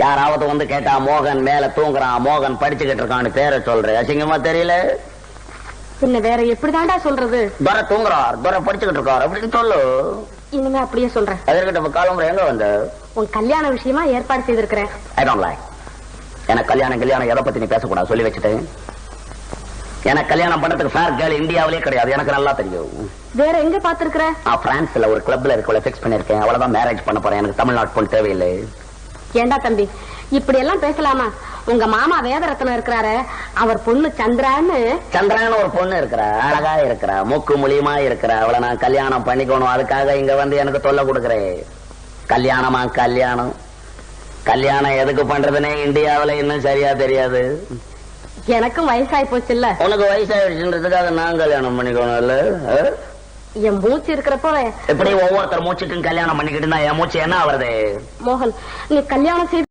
யாராவது வந்து கேட்டா மோகன் மேல தூங்குறான், மோகன் படிச்சுக்கிட்டு இருக்கான்னு பேரை சொல்ற. அசிங்கமா தெரியல? பின்ன வேற எப்படிதான்டா சொல்றது? துரை தூங்குறார், துரை படிச்சுக்கிட்டு இருக்கார் அப்படின்னு சொல்லு. இனிமே அப்படியே சொல்றேன். அதற்கிட்ட காலம்புற எங்க வந்து உன் கல்யாண விஷயமா ஏற்பாடு செய்திருக்கிறேன். I don't like. எனக்கு கல்யாணம் எதை பத்தி நீ பேசக்கூடாது சொல்லி வச்சுட்டு. எனக்கு கல்யாணம் பண்றதுக்கு ஃபேர் கேர்ள் இந்தியாவிலே கிடையாது, எனக்கு நல்லா தெரியும். வேற எங்க பாத்துருக்கிற? பிரான்ஸ்ல ஒரு கிளப்ல இருக்கவளை ஃபிக்ஸ் பண்ணிருக்கேன். அவ்வளவுதான் மேரேஜ் பண்ண போறேன். எனக்கு தமிழ்நாட்டு பொண்ணு தேவையில்லை. ஏண்டா தம்பி இப்படி எல்லாம் பேசலாமா? உங்க மாமா வேதரத்னம் இருக்கிறாரு, அவர் பொண்ணு சந்திரான்னு ஒரு பொண்ணு இருக்கிறா, அழகா இருக்கிறா, மூக்கு மூலியமா இருக்கிறா. அவளை நான் கல்யாணம் பண்ணிக்கணும். அதுக்காக இங்க வந்து எனக்கு தொல்லை கொடுக்குறேன். கல்யாணமா கல்யாணம் எதுக்கு பண்றதுன்னே இந்தியாவில இன்னும் சரியா தெரியாது. எனக்கும் வயசாய் போச்சு இல்ல? உனக்கு வயசாயிடுச்சுன்றதுக்காக நான் கல்யாணம் பண்ணிக்கணும் இல்ல? என் மூச்சு இருக்கிறப்ப எப்படி ஒவ்வொருத்தர் மூச்சுக்கும் கல்யாணம் பண்ணிக்கிட்டு இருந்தா என் மூச்சு என்ன ஆகுறது? மோகன், நீ கல்யாணம் செய்து